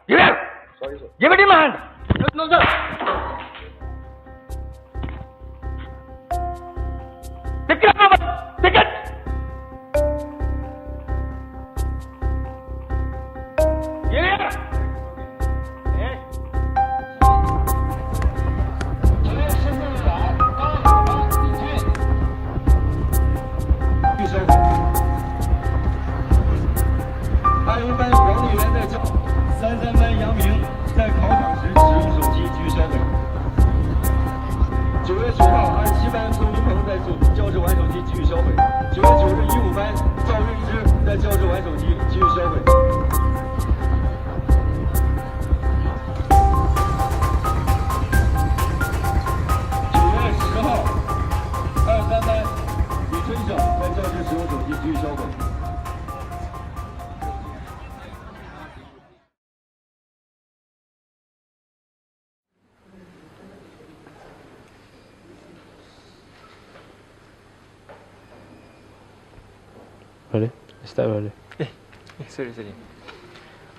Give it! Sorry, sir. Give it in my hand! No, sir! Pick it up! Pick it! Give it! Yes. 9月14日晚，高考地区拒收回。21班管理员在教，33班杨明在考场时使用手机拒收回。9月9号，27班宋云鹏在教室玩手机拒销毁。9月9日，15班赵瑞之在教室玩手机拒销毁。9月10号，23班李春晓在教室使用手机拒销毁。Boleh? Start boleh. Sorry.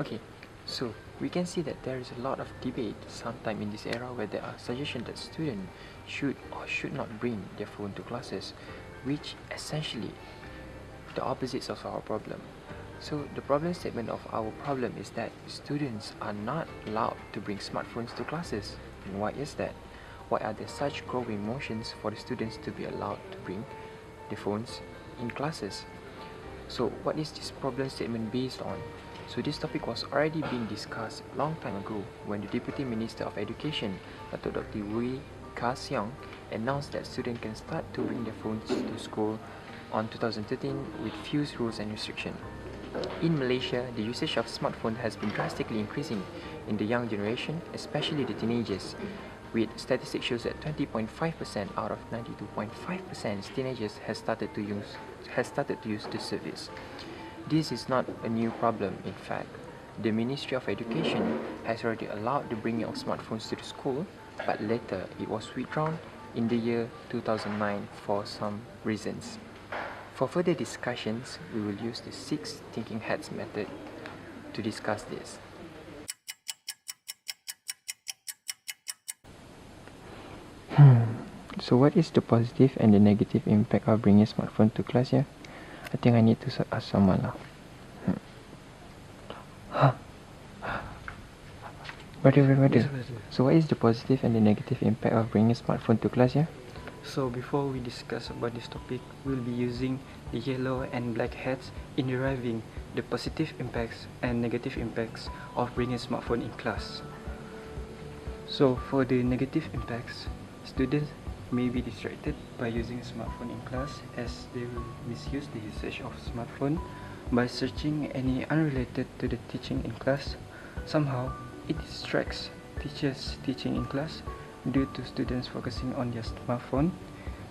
Okay, so we can see that there is a lot of debate sometime in this era where there are suggestions that students should or should not bring their phone to classes, which essentially the opposites of our problem. So the problem statement of our problem is that students are not allowed to bring smartphones to classes. And why is that? Why are there such growing motions for the students to be allowed to bring their phones in classes? So what is this problem statement based on? So this topic was already being discussed a long time ago when the Deputy Minister of Education, Dr. Wee Ka Siong, announced that students can start to bring their phones to school on 2013 with few rules and restrictions. In Malaysia, the usage of smartphones has been drastically increasing in the young generation, especially the teenagers, with statistics shows that 20.5% out of 92.5% teenagers has started to use this service. This is not a new problem. In fact, the Ministry of Education has already allowed the bringing of smartphones to the school, but later it was withdrawn in the year 2009 for some reasons. For further discussions, we will use the 6 thinking hats method to discuss this. So what is the positive and the negative impact of bringing a smartphone to class here? I think I need to ask someone lah. Brother. So what is the positive and the negative impact of bringing a smartphone to class here? So before we discuss about this topic, we'll be using the yellow and black hats in deriving the positive impacts and negative impacts of bringing a smartphone in class. So for the negative impacts, students may be distracted by using a smartphone in class as they will misuse the usage of smartphone by searching any unrelated to the teaching in class. Somehow, it distracts teachers teaching in class due to students focusing on their smartphone.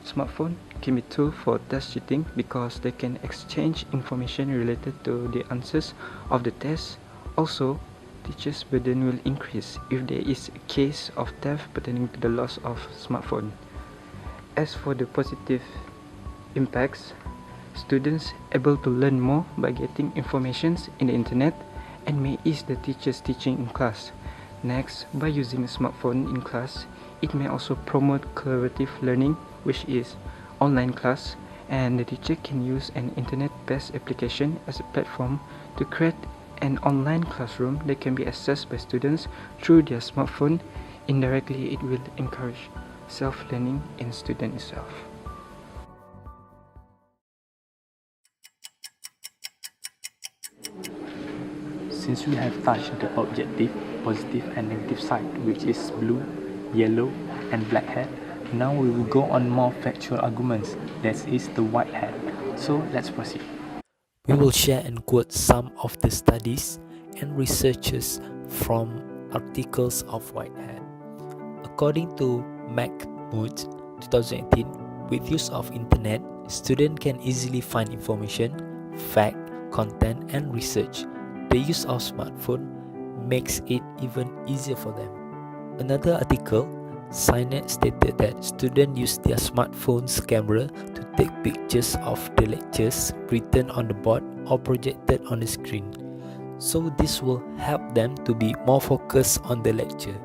Smartphone can be a tool for test cheating because they can exchange information related to the answers of the test. Also, teachers' burden will increase if there is a case of theft pertaining to the loss of smartphone. As for the positive impacts, students able to learn more by getting informations in the internet and may ease the teacher's teaching in class. Next, by using a smartphone in class, it may also promote collaborative learning, which is online class, and the teacher can use an internet-based application as a platform to create an online classroom that can be accessed by students through their smartphone. Indirectly, it will encourage self-learning in student itself. Since we have touched the objective, positive and negative side, which is blue, yellow and black hat, now we will go on more factual arguments, that is the white hat. So let's proceed. We will share and quote some of the studies and researches from articles of white hat. According to McMood 2018, with use of internet, students can easily find information, fact, content and research. The use of smartphone makes it even easier for them. Another article, CNET, stated that students use their smartphone's camera to take pictures of the lectures written on the board or projected on the screen. so this will help them to be more focused on the lecture.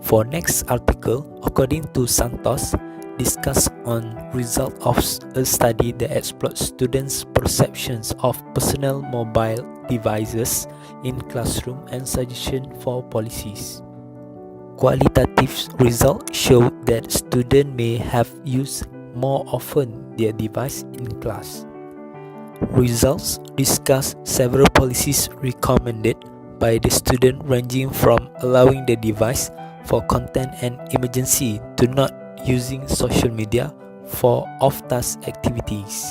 For next article, according to Santos, discuss on result of a study that exploits students' perceptions of personal mobile devices in classroom and suggestion for policies. Qualitative results show that students may have used more often their device in class. Results discuss several policies recommended by the student, ranging from allowing the device for content and emergency to not using social media for off-task activities.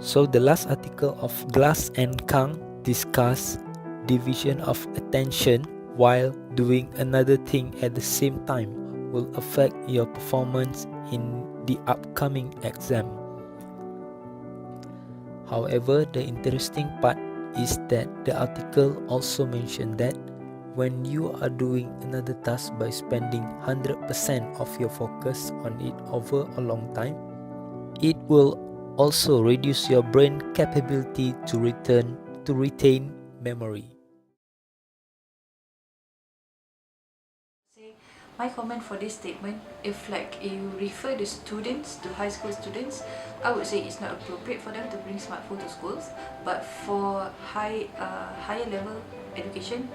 So the last article of Glass and Kang discuss division of attention while doing another thing at the same time will affect your performance in the upcoming exam. However, the interesting part is that the article also mentioned that when you are doing another task by spending 100% of your focus on it over a long time, it will also reduce your brain capability to retain memory. My comment for this statement, if you refer the students to high school students, I would say it's not appropriate for them to bring smartphone to schools. But for higher level education,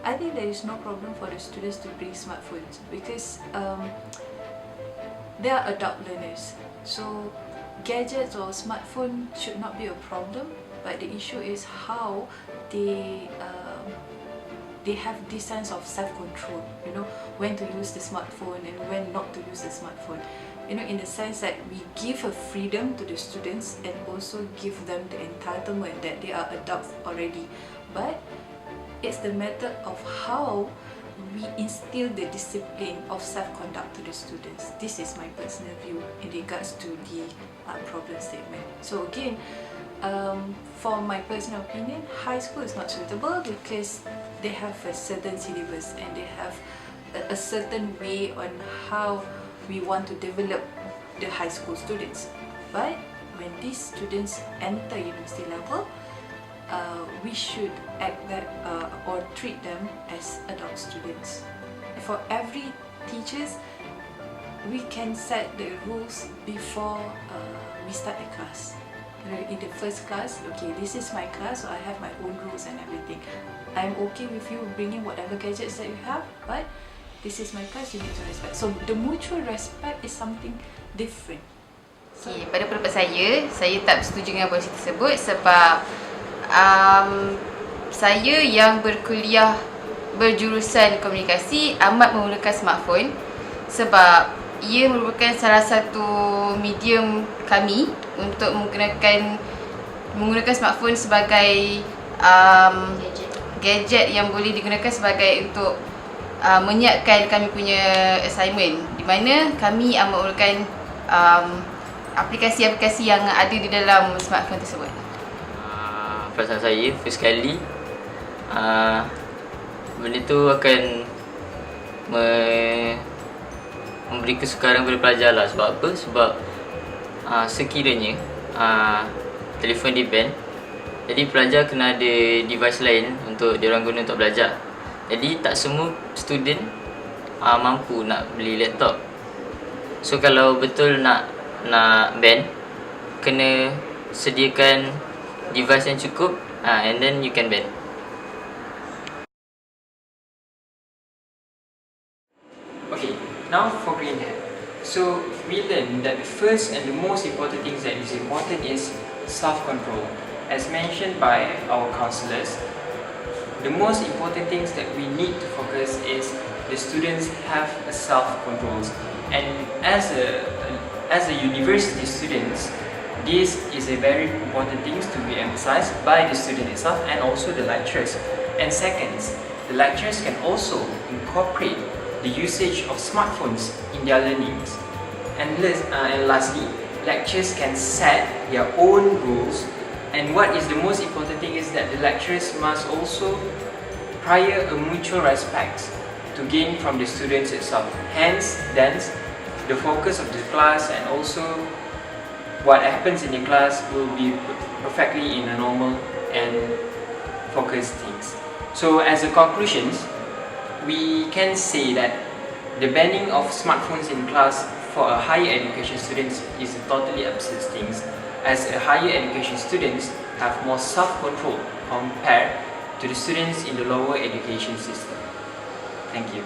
I think there is no problem for the students to bring smartphones, because they are adult learners. So gadgets or smartphone should not be a problem, but the issue is how they have this sense of self-control, when to use the smartphone and when not to use the smartphone. In the sense that we give a freedom to the students and also give them the entitlement that they are adults already. But it's the method of how we instill the discipline of self-conduct to the students. This is my personal view in regards to the problem statement. So again, for my personal opinion, high school is not suitable because they have a certain syllabus and they have a certain way on how we want to develop the high school students. But when these students enter university level, we should act that or treat them as adult students. For every teachers, we can set the rules before we start the class. In the first class, okay, this is my class, so I have my own rules and everything. I'm okay with you bringing whatever gadgets that you have, but this is my class, you need to respect. So the mutual respect is something different. Okay, pada pendapat saya tak bersetuju dengan polisi tersebut sebab saya yang berkuliah berjurusan komunikasi amat memerlukan smartphone sebab ia merupakan salah satu medium kami untuk menggunakan smartphone sebagai gadget yang boleh digunakan sebagai untuk menyiapkan kami punya assignment, di mana kami amat memerlukan aplikasi-aplikasi yang ada di dalam smartphone tersebut. Perasaan saya, first kali benda tu akan memberi kesukaran kepada pelajar lah. Sebab apa? Sebab sekiranya telefon di ban, jadi pelajar kena ada device lain untuk diorang guna untuk belajar. Jadi tak semua student mampu nak beli laptop. So kalau betul nak ban, kena sediakan device yang cukup, and then you can ban. Okay, now for green hat. So we learned that the first and the most important things that is important is self-control. As mentioned by our counselors, the most important things that we need to focus is the students have a self-control. And as a university students, this is a very important thing to be emphasized by the student itself and also the lecturers. And second, the lecturers can also incorporate the usage of smartphones in their learnings. And lastly, lecturers can set their own rules. And what is the most important thing is that the lecturers must also prior a mutual respect to gain from the students itself. Hence, then, the focus of the class and also what happens in the class will be perfectly in a normal and focused things. So as a conclusion, we can say that the banning of smartphones in class for a higher education students is a totally absurd thing, as a higher education students have more self-control compared to the students in the lower education system. Thank you.